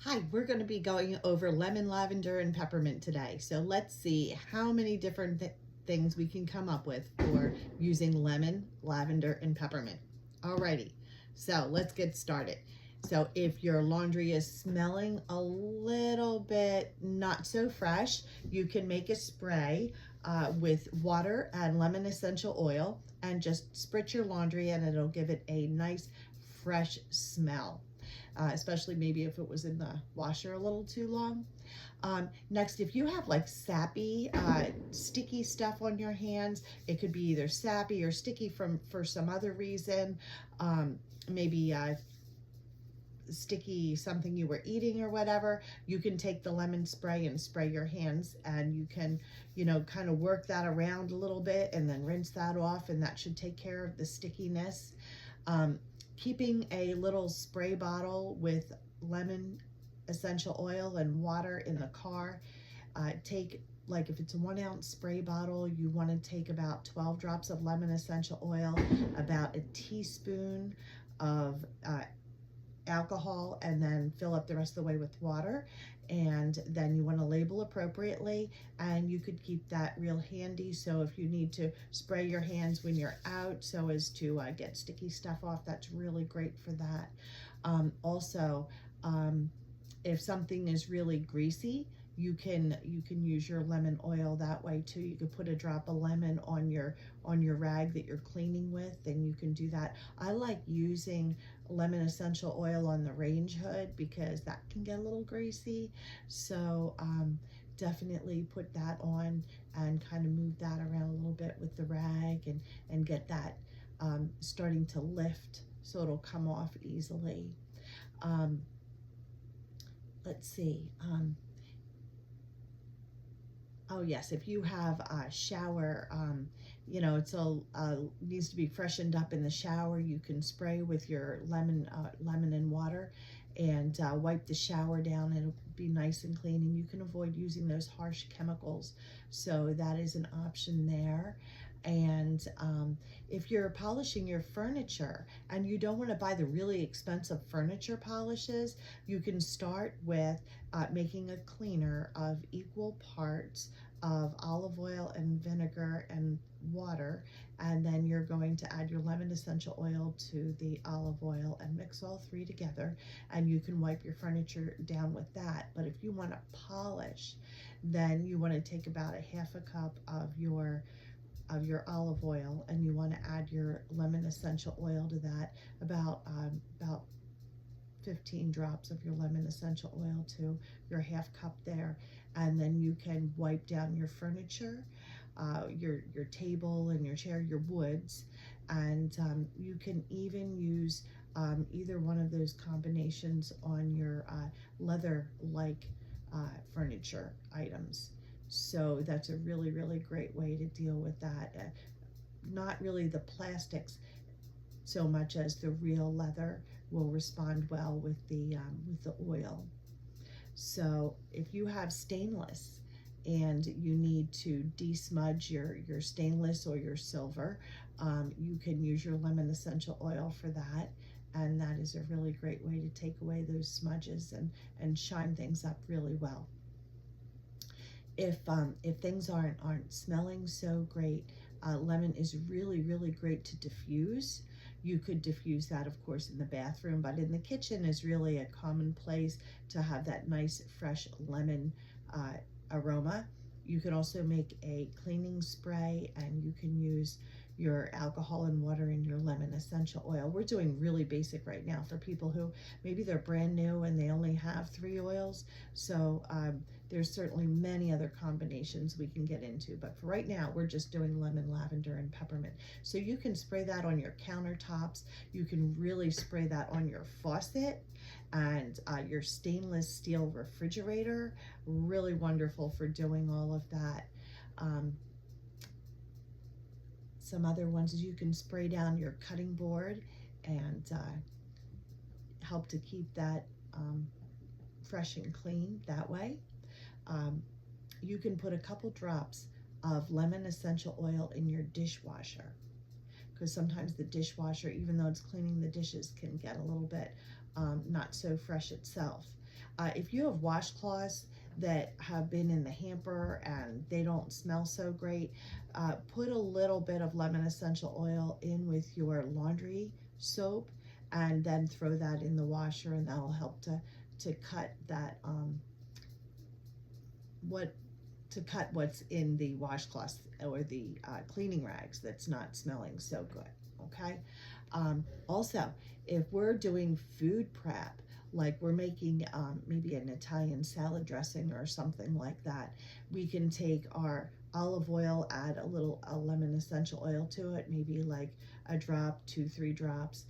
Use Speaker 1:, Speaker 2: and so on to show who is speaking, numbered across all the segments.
Speaker 1: Hi, we're going to be going over lemon, lavender, and peppermint today. So let's see how many different things we can come up with for using lemon, lavender, and peppermint. Alrighty, so let's get started. So if your laundry is smelling a little bit not so fresh, you can make a spray with water and lemon essential oil and just spritz your laundry and it'll give it a nice fresh smell. Especially maybe if it was in the washer a little too long. Next, if you have like sappy, sticky stuff on your hands, it could be either sappy or sticky for some other reason. Maybe sticky something you were eating or whatever, you can take the lemon spray and spray your hands, and you can, kind of work that around a little bit and then rinse that off, and that should take care of the stickiness. Keeping a little spray bottle with lemon essential oil and water in the car. Like if it's a 1 ounce spray bottle, you want to take about 12 drops of lemon essential oil, about a teaspoon of alcohol, and then fill up the rest of the way with water. And then you want to label appropriately, and you could keep that real handy, so if you need to spray your hands when you're out so as to get sticky stuff off, that's really great for that. Also, if something is really greasy, you can use your lemon oil that way too. You could put a drop of lemon on your rag that you're cleaning with, and you can do that. I like using lemon essential oil on the range hood because that can get a little greasy. So definitely put that on and kind of move that around a little bit with the rag and get that starting to lift so it'll come off easily. Let's see. Oh yes, if you have a shower, it's needs to be freshened up in the shower, you can spray with your lemon and water and wipe the shower down. It'll be nice and clean, and you can avoid using those harsh chemicals. So that is an option there. And if you're polishing your furniture and you don't want to buy the really expensive furniture polishes, you can start with making a cleaner of equal parts of olive oil and vinegar and water, and then you're going to add your lemon essential oil to the olive oil and mix all three together, and you can wipe your furniture down with that. But if you want to polish, then you want to take about a half a cup of your olive oil, and you want to add your lemon essential oil to that, about 15 drops of your lemon essential oil to your half cup there, and then you can wipe down your furniture, your table and your chair, your woods, and you can even use either one of those combinations on your leather-like furniture items. So that's a really, really great way to deal with that. Not really the plastics so much as the real leather will respond well with the oil. So if you have stainless and you need to de-smudge your stainless or your silver, you can use your lemon essential oil for that. And that is a really great way to take away those smudges and shine things up really well. If things aren't smelling so great, lemon is really, really great to diffuse. You could diffuse that, of course, in the bathroom, but in the kitchen is really a common place to have that nice, fresh lemon aroma. You can also make a cleaning spray, and you can use your alcohol and water and your lemon essential oil. We're doing really basic right now for people who maybe they're brand new and they only have 3 oils. So there's certainly many other combinations we can get into, but for right now we're just doing lemon, lavender, and peppermint. So you can spray that on your countertops. You can really spray that on your faucet and your stainless steel refrigerator. Really wonderful for doing all of that. Some other ones is you can spray down your cutting board and help to keep that fresh and clean that way. You can put a couple drops of lemon essential oil in your dishwasher, because sometimes the dishwasher, even though it's cleaning the dishes, can get a little bit not so fresh itself. If you have washcloths that have been in the hamper and they don't smell so great, put a little bit of lemon essential oil in with your laundry soap and then throw that in the washer, and that'll help to cut that what to cut what's in the washcloths or the cleaning rags that's not smelling so good. Okay. Also, if we're doing food prep, like we're making maybe an Italian salad dressing or something like that, we can take our olive oil, add a lemon essential oil to it, maybe like a drop, 2, 3 drops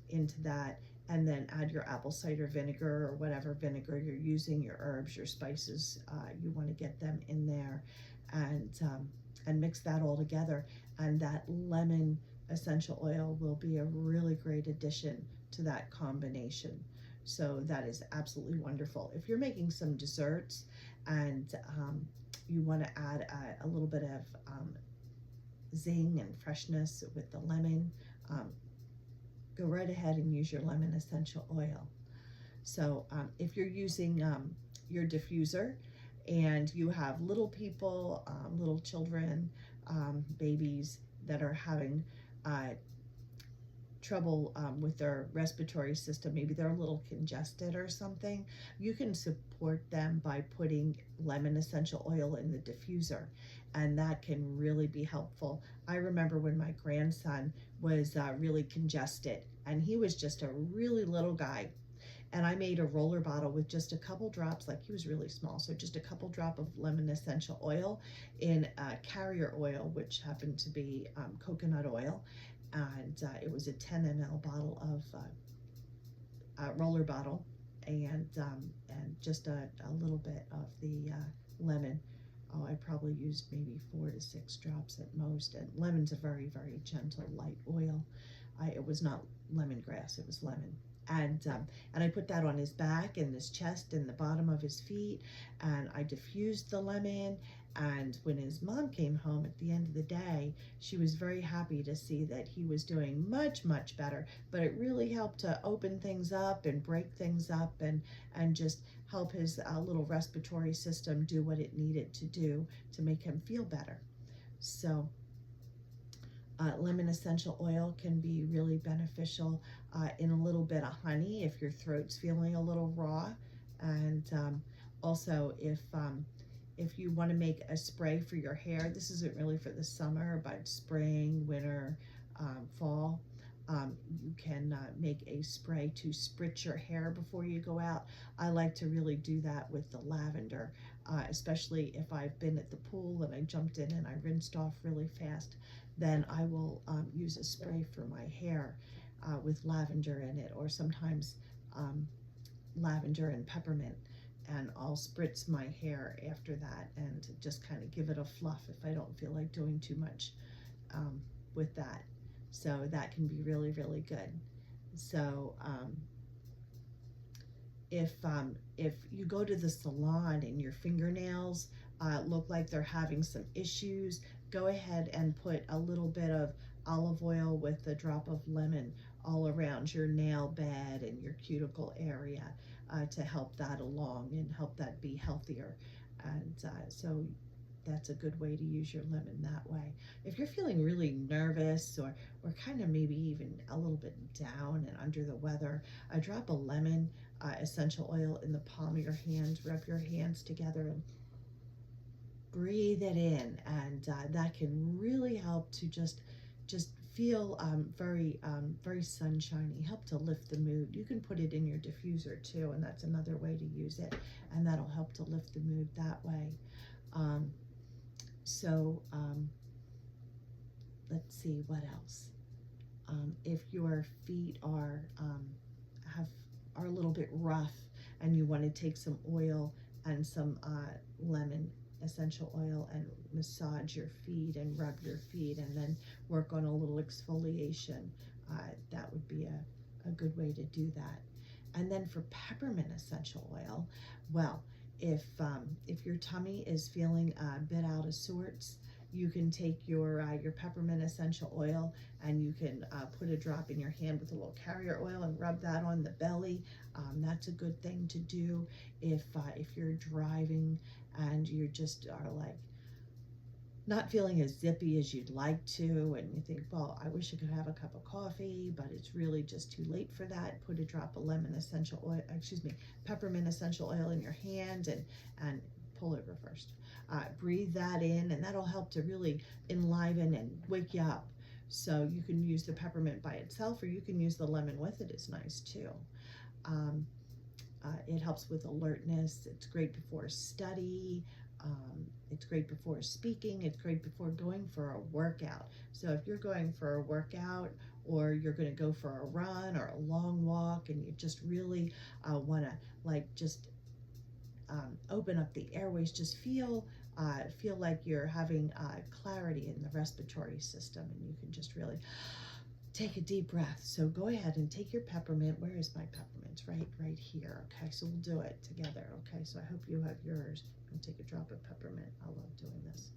Speaker 1: into that, and then add your apple cider vinegar or whatever vinegar you're using, your herbs, your spices, you want to get them in there, and mix that all together. And that lemon essential oil will be a really great addition to that combination. So that is absolutely wonderful. If you're making some desserts and you want to add a little bit of zing and freshness with the lemon, go right ahead and use your lemon essential oil. So if you're using your diffuser and you have little people, little children, babies that are having trouble with their respiratory system, maybe they're a little congested or something, you can support them by putting lemon essential oil in the diffuser, and that can really be helpful. I remember when my grandson was really congested, and he was just a really little guy, and I made a roller bottle with just a couple drops, like he was really small, so just a couple drop of lemon essential oil in carrier oil, which happened to be coconut oil, and it was a 10 ml bottle of roller bottle, and just a little bit of the lemon. Oh, I probably used maybe 4 to 6 drops at most, and lemon's a very, very gentle, light oil. It was not lemongrass, it was lemon. And I put that on his back and his chest and the bottom of his feet, and I diffused the lemon. And when his mom came home at the end of the day, she was very happy to see that he was doing much, much better. But it really helped to open things up and break things up, and just help his little respiratory system do what it needed to do to make him feel better. So lemon essential oil can be really beneficial in a little bit of honey if your throat's feeling a little raw. And also, if you want to make a spray for your hair, this isn't really for the summer, but spring, winter, fall, you can make a spray to spritz your hair before you go out. I like to really do that with the lavender, especially if I've been at the pool and I jumped in and I rinsed off really fast. Then I will use a spray for my hair with lavender in it, or sometimes lavender and peppermint, and I'll spritz my hair after that and just kind of give it a fluff if I don't feel like doing too much with that. So that can be really, really good. So if you go to the salon and your fingernails look like they're having some issues, go ahead and put a little bit of olive oil with a drop of lemon all around your nail bed and your cuticle area to help that along and help that be healthier. And so that's a good way to use your lemon that way. If you're feeling really nervous or kind of maybe even a little bit down and under the weather, a drop of lemon essential oil in the palm of your hand, rub your hands together and breathe it in, and that can really help to just feel very sunshiny, help to lift the mood. You can put it in your diffuser too, and that's another way to use it, and that'll help to lift the mood that way. Let's see what else. If your feet are a little bit rough and you want to take some oil and some lemon essential oil and massage your feet and rub your feet and then work on a little exfoliation, that would be a good way to do that. And then for peppermint essential oil, well, if your tummy is feeling a bit out of sorts, You can take your peppermint essential oil, and you can put a drop in your hand with a little carrier oil and rub that on the belly. That's a good thing to do if you're driving and you just are like not feeling as zippy as you'd like to, and you think, well, I wish I could have a cup of coffee, but it's really just too late for that. Put a drop of peppermint essential oil in your hand, and pull over first. Breathe that in, and that'll help to really enliven and wake you up. So you can use the peppermint by itself, or you can use the lemon with it. It's nice too. It helps with alertness. It's great before study. It's great before speaking. It's great before going for a workout. So if you're going for a workout, or you're going to go for a run or a long walk, and you just really want to open up the airways, just feel like you're having clarity in the respiratory system, and you can just really take a deep breath. So go ahead and take your peppermint. Where is my peppermint? Right here. Okay, so we'll do it together. Okay, so I hope you have yours. I'm gonna take a drop of peppermint. I love doing this.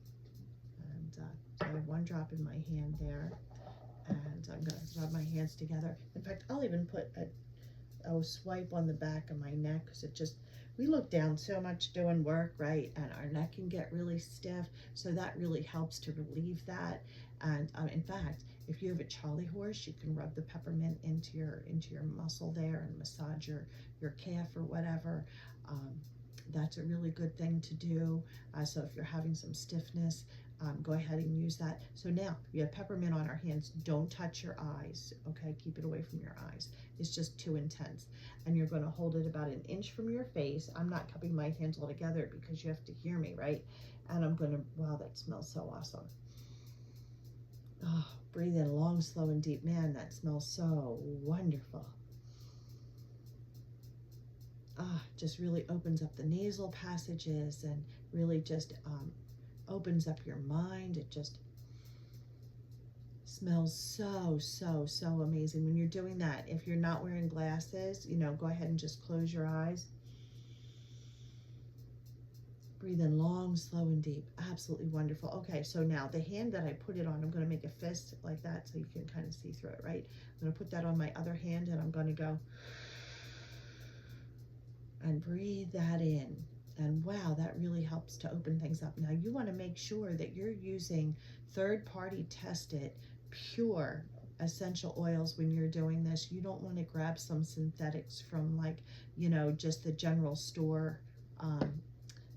Speaker 1: And so I have one drop in my hand there, and I'm gonna rub my hands together. In fact, I'll even put a swipe on the back of my neck, because we look down so much doing work, right? And our neck can get really stiff. So that really helps to relieve that. And in fact, if you have a Charlie horse, you can rub the peppermint into your muscle there and massage your calf or whatever. That's a really good thing to do. So if you're having some stiffness, go ahead and use that. So now we have peppermint on our hands. Don't touch your eyes, okay? Keep it away from your eyes. It's just too intense. And you're going to hold it about 1 inch from your face. I'm not cupping my hands all together because you have to hear me, right? And I'm going to, wow, that smells so awesome. Oh, breathe in long, slow, and deep. Man, that smells so wonderful. Just really opens up the nasal passages, and really just opens up your mind. It just smells so amazing. When you're doing that, if you're not wearing glasses, go ahead and just close your eyes. Breathe in long, slow, and deep. Absolutely wonderful. Okay, so now the hand that I put it on, I'm going to make a fist like that so you can kind of see through it, right? I'm going to put that on my other hand, and I'm going to go and breathe that in. And wow, that really helps to open things up. Now you want to make sure that you're using third-party tested, pure essential oils when you're doing this. You don't want to grab some synthetics from just the general store,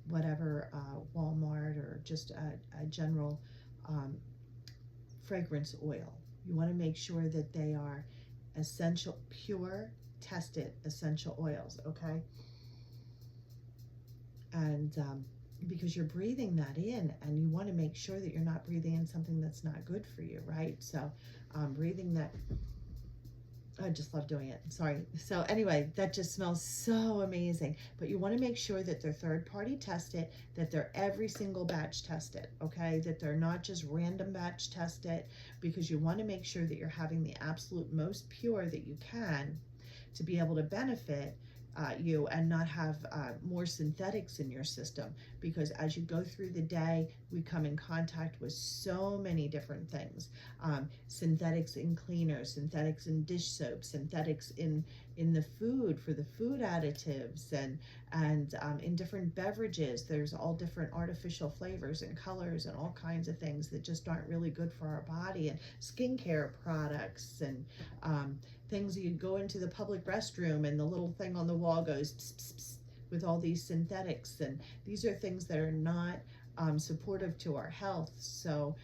Speaker 1: whatever, Walmart, or just a general fragrance oil. You want to make sure that they are essential, pure, tested essential oils, okay? And because you're breathing that in, and you want to make sure that you're not breathing in something that's not good for you, right? So breathing that, I just love doing it. Sorry. So anyway, that just smells so amazing. But you want to make sure that they're third-party tested, that they're every single batch tested, okay? That they're not just random batch tested, because you want to make sure that you're having the absolute most pure that you can to be able to benefit you and not have more synthetics in your system. Because as you go through the day, we come in contact with so many different things. Synthetics in cleaners, synthetics in dish soap, synthetics in the food for the food additives, and in different beverages. There's all different artificial flavors and colors and all kinds of things that just aren't really good for our body, and skincare products, and things you go into the public restroom and the little thing on the wall goes pss, pss, pss, with all these synthetics. And these are things that are not supportive to our health. So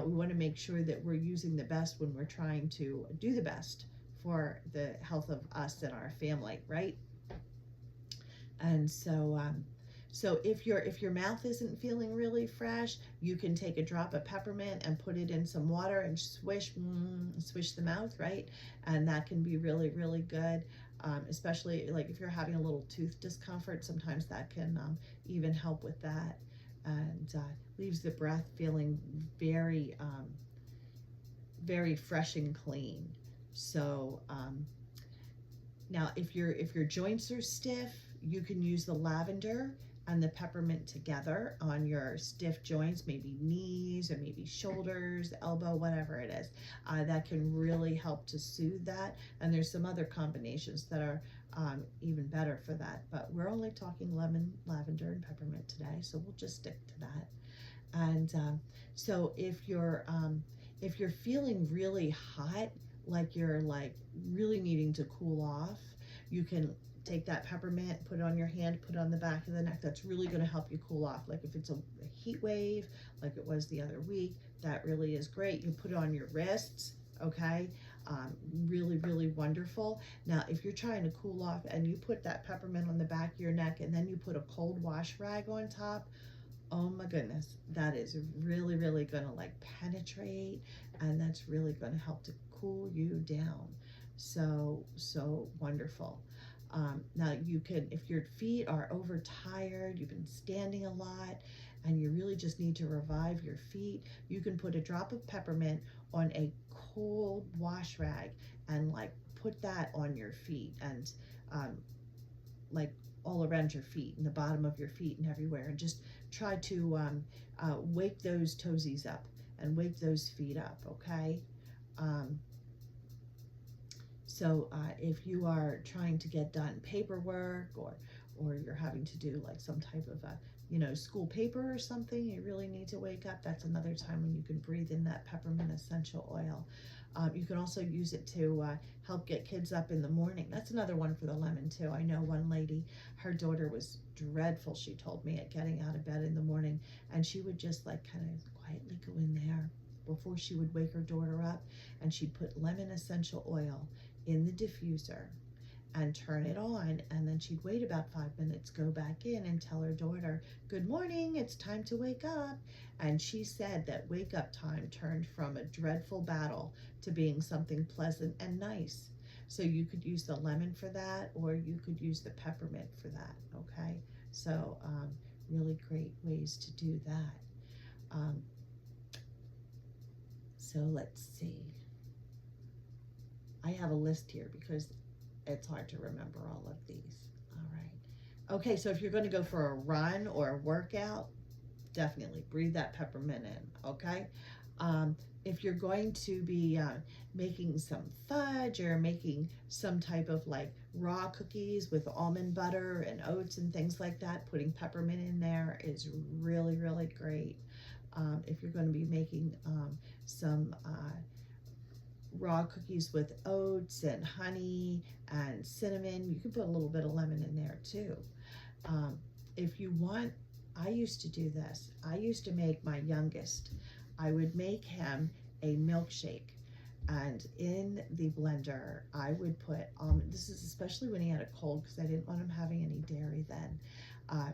Speaker 1: we want to make sure that we're using the best when we're trying to do the best for the health of us and our family, right? And so so if your mouth isn't feeling really fresh, you can take a drop of peppermint and put it in some water and swish the mouth, right? And that can be really, really good, especially like if you're having a little tooth discomfort. Sometimes that can even help with that, and leaves the breath feeling very, very fresh and clean. So now if your joints are stiff, you can use the lavender and the peppermint together on your stiff joints, maybe knees or maybe shoulders, elbow, whatever it is. That can really help to soothe that. And there's some other combinations that are even better for that. But we're only talking lemon, lavender, and peppermint today, so we'll just stick to that. And so if you're feeling really hot, like you're like really needing to cool off, you can take that peppermint, put it on your hand, put it on the back of the neck. That's really going to help you cool off. Like if it's a heat wave, like it was the other week, that really is great. You put it on your wrists, okay? Really, really wonderful. Now, if you're trying to cool off and you put that peppermint on the back of your neck and then you put a cold wash rag on top, oh my goodness, that is really, really going to like penetrate, and that's really going to help to cool you down. So wonderful. Now you can, if your feet are overtired, you've been standing a lot, and you really just need to revive your feet, you can put a drop of peppermint on a cold wash rag and like put that on your feet, and like all around your feet and the bottom of your feet and everywhere, and just try to wake those toesies up and wake those feet up, okay? So if you are trying to get done paperwork, or you're having to do like some type of school paper or something, you really need to wake up, that's another time when you can breathe in that peppermint essential oil. You can also use it to help get kids up in the morning. That's another one for the lemon too. I know one lady, her daughter was dreadful, she told me, at getting out of bed in the morning, and she would just like kind of quietly go in there before she would wake her daughter up, and she'd put lemon essential oil in the diffuser and turn it on, and then she'd wait about 5 minutes, go back in and tell her daughter, good morning, it's time to wake up. And she said that wake up time turned from a dreadful battle to being something pleasant and nice. So you could use the lemon for that, or you could use the peppermint for that, okay? So really great ways to do that. So let's see. I have a list here because it's hard to remember all of these. All right. Okay, so if you're going to go for a run or a workout, definitely breathe that peppermint in, okay? If you're going to be making some fudge or making some type of like raw cookies with almond butter and oats and things like that, putting peppermint in there is really, really great. If you're going to be making some raw cookies with oats and honey and cinnamon, you can put a little bit of lemon in there too. If you want, I used to do this. I used to make my youngest, I would make him a milkshake, and in the blender I would put almond, this is especially when he had a cold, because I didn't want him having any dairy then,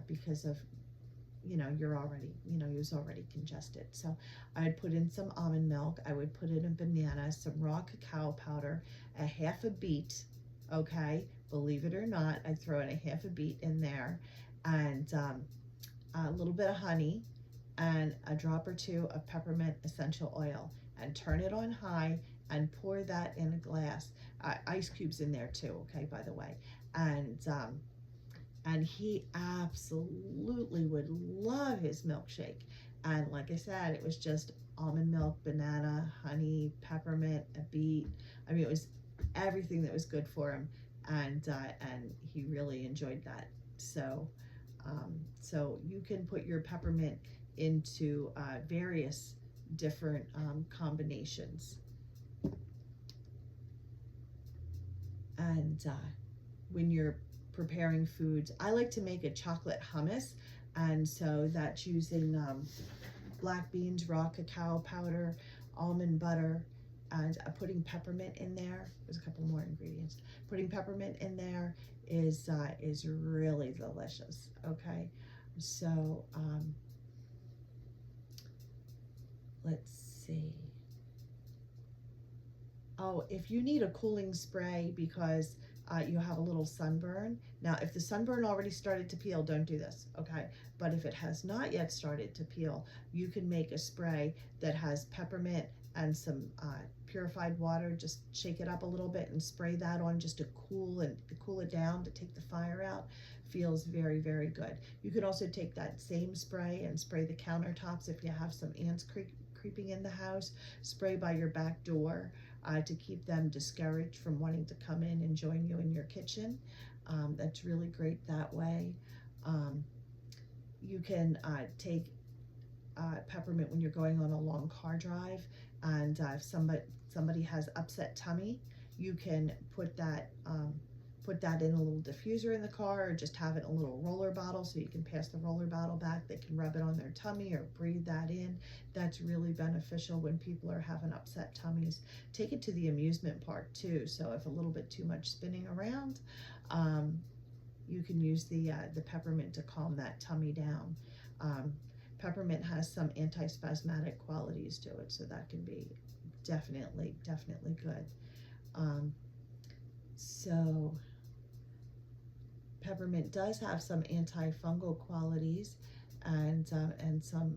Speaker 1: because of you're already, he was already congested. So I'd put in some almond milk, I would put in a banana, some raw cacao powder, a half a beet, okay? Believe it or not, I throw in a half a beet in there, and a little bit of honey, and a drop or two of peppermint essential oil, and turn it on high, and pour that in a glass. Ice cubes in there too, okay, by the way. And he absolutely would love his milkshake. And like I said, it was just almond milk, banana, honey, peppermint, a beet. I mean, it was everything that was good for him, and he really enjoyed that. So you can put your peppermint into various different combinations. And when you're preparing foods, I like to make a chocolate hummus, and so that's using black beans, raw cacao powder, almond butter, and putting peppermint in there. There's a couple more ingredients. Putting peppermint in there is really delicious. Okay, so let's see. Oh, if you need a cooling spray because you have a little sunburn. Now, if the sunburn already started to peel, don't do this, okay? But if it has not yet started to peel, you can make a spray that has peppermint and some purified water. Just shake it up a little bit and spray that on just to cool it down, to take the fire out. feels very, very good. You could also take that same spray and spray the countertops if you have some ants creeping in the house. Spray by your back door to keep them discouraged from wanting to come in and join you in your kitchen. That's really great that way. You can take peppermint when you're going on a long car drive, and if somebody has upset tummy, you can put that in a little diffuser in the car, or just have it in a little roller bottle so you can pass the roller bottle back. They can rub it on their tummy or breathe that in. That's really beneficial when people are having upset tummies. Take it to the amusement park too, so if a little bit too much spinning around, you can use the peppermint to calm that tummy down. Peppermint has some antispasmodic qualities to it, so that can be definitely good. So peppermint does have some antifungal qualities and some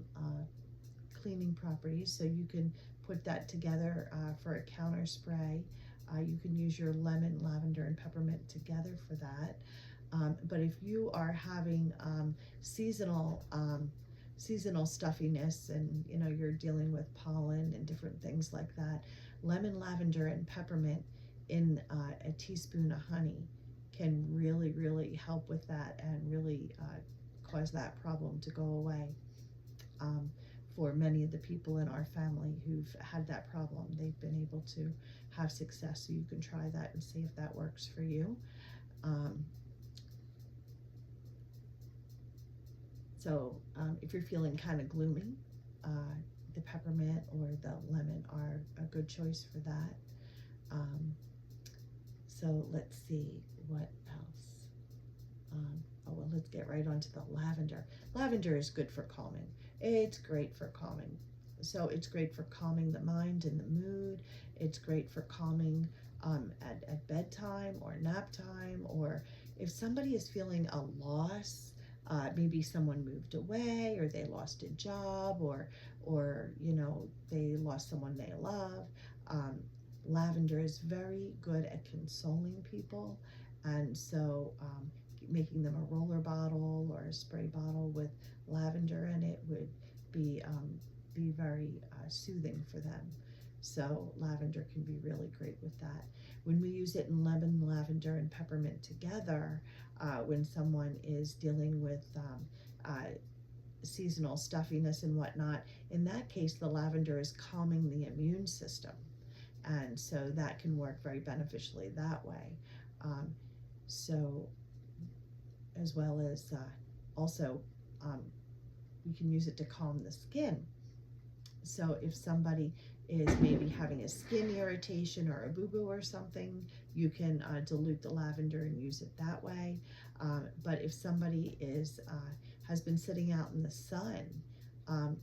Speaker 1: cleaning properties, so you can put that together for a counter spray. You can use your lemon, lavender, and peppermint together for that. But if you are having seasonal stuffiness, and you're dealing with pollen and different things like that, lemon, lavender, and peppermint in a teaspoon of honey can really help with that and really cause that problem to go away. For many of the people in our family who've had that problem, they've been able to have success, so you can try that and see if that works for you. So if you're feeling kind of gloomy, the peppermint or the lemon are a good choice for that. So let's see what else. Oh, well, let's get right onto the lavender. Lavender is good for calming. It's great for calming. So it's great for calming the mind and the mood. It's great for calming at bedtime or nap time, or if somebody is feeling a loss. Maybe someone moved away, or they lost a job, or they lost someone they love. Lavender is very good at consoling people, and so making them a roller bottle or a spray bottle with lavender in it would be very soothing for them. So lavender can be really great with that. When we use it in lemon, lavender, and peppermint together, when someone is dealing with seasonal stuffiness and whatnot, in that case, the lavender is calming the immune system. And so that can work very beneficially that way. So as well as also you can use it to calm the skin. So if somebody is maybe having a skin irritation or a boo-boo or something, you can dilute the lavender and use it that way. But if somebody has been sitting out in the sun,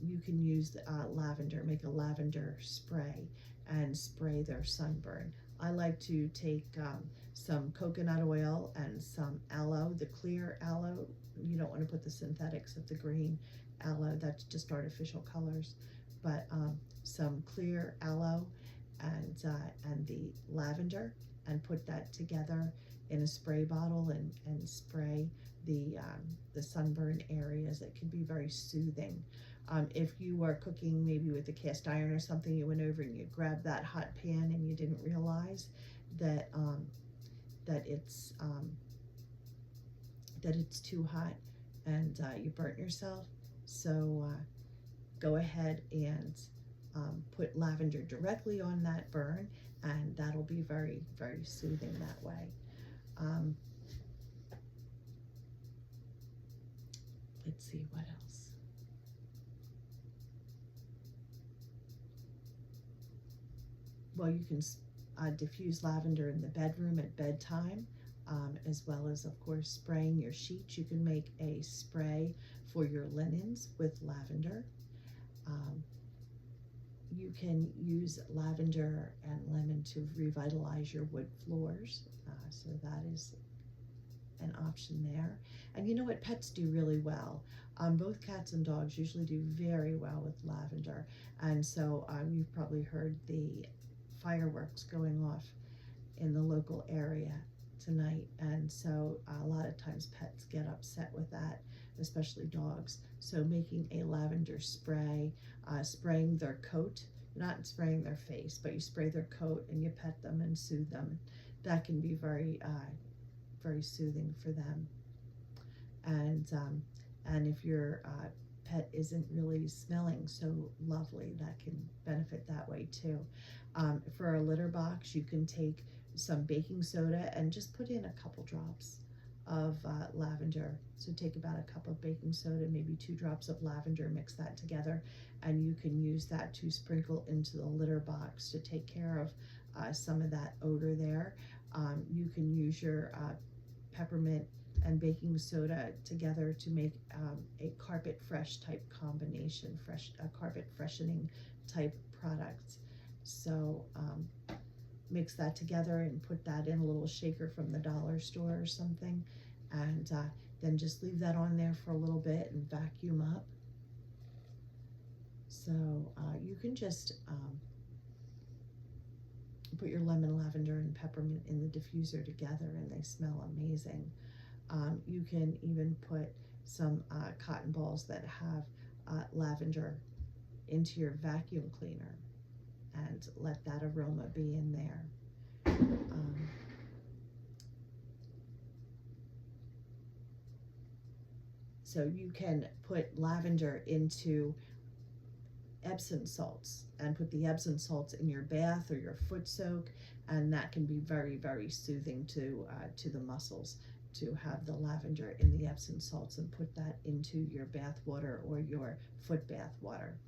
Speaker 1: you can use lavender, make a lavender spray and spray their sunburn. I like to take some coconut oil and some aloe, the clear aloe. You don't want to put the synthetics of the green aloe, that's just artificial colors. But some clear aloe and the lavender, and put that together in a spray bottle and spray the sunburn areas. It can be very soothing. If you are cooking maybe with a cast iron or something, you went over and you grabbed that hot pan and you didn't realize that it's too hot and you burnt yourself. So go ahead and put lavender directly on that burn, and that'll be very soothing that way. Let's see what else. Well, you can diffuse lavender in the bedroom at bedtime, as well as, of course, spraying your sheets. You can make a spray for your linens with lavender. You can use lavender and lemon to revitalize your wood floors, so that is an option there. And you know what, pets do really well. Both cats and dogs usually do very well with lavender, and so you've probably heard the fireworks going off in the local area tonight. And so a lot of times pets get upset with that, especially dogs. So making a lavender spray, spraying their coat, not spraying their face, but you spray their coat and you pet them and soothe them. That can be very, very soothing for them. And if your pet isn't really smelling so lovely, that can benefit that way too. For a litter box, you can take some baking soda and just put in a couple drops of lavender. So take about a cup of baking soda, maybe 2 drops of lavender, mix that together, and you can use that to sprinkle into the litter box to take care of some of that odor there. You can use your peppermint and baking soda together to make a carpet fresh type combination, carpet freshening type product. So mix that together and put that in a little shaker from the dollar store or something, and then just leave that on there for a little bit and vacuum up. So you can just put your lemon, lavender, and peppermint in the diffuser together, and they smell amazing. You can even put some cotton balls that have lavender into your vacuum cleaner and let that aroma be in there. So you can put lavender into Epsom salts and put the Epsom salts in your bath or your foot soak, and that can be very, very soothing to the muscles, to have the lavender in the Epsom salts and put that into your bath water or your foot bath water.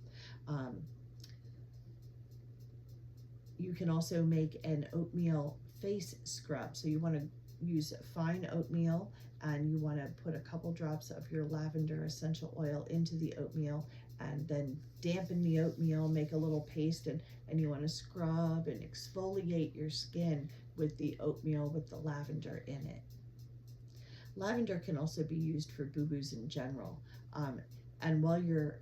Speaker 1: You can also make an oatmeal face scrub. So you want to use fine oatmeal, and you want to put a couple drops of your lavender essential oil into the oatmeal, and then dampen the oatmeal, make a little paste, and you want to scrub and exfoliate your skin with the oatmeal with the lavender in it. Lavender can also be used for boo-boos in general. And while you're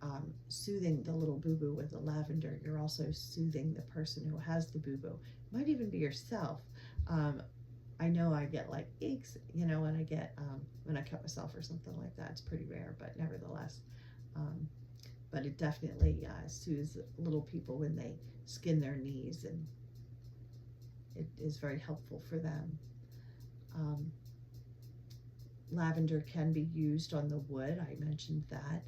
Speaker 1: soothing the little boo-boo with the lavender, you're also soothing the person who has the boo-boo. It might even be yourself. I know I get like aches, you know, when I cut myself or something like that. It's pretty rare, but nevertheless. But it definitely soothes little people when they skin their knees, and it is very helpful for them. Lavender can be used on the wood. I mentioned that.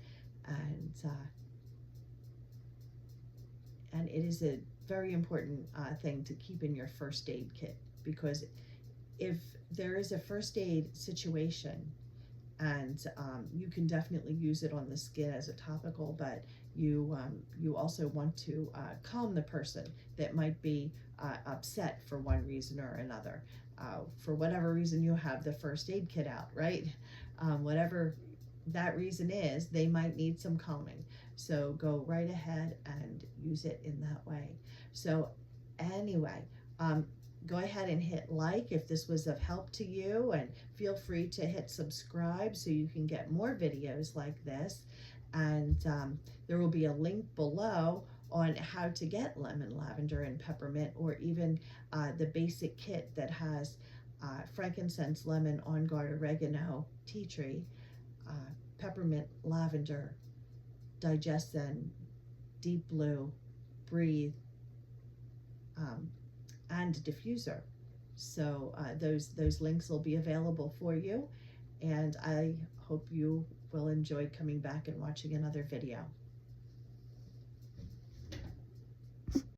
Speaker 1: And it is a very important thing to keep in your first aid kit, because if there is a first aid situation, and you can definitely use it on the skin as a topical, but you also want to calm the person that might be upset for one reason or another. For whatever reason, you have the first aid kit out, right? Whatever that reason is, they might need some calming. So go right ahead and use it in that way. So anyway, go ahead and hit like if this was of help to you, and feel free to hit subscribe so you can get more videos like this. And there will be a link below on how to get lemon, lavender, and peppermint, or even the basic kit that has frankincense, lemon, on guard, oregano, tea tree, peppermint, lavender, digest zen, deep blue, breathe, and diffuser. So those links will be available for you, and I hope you will enjoy coming back and watching another video.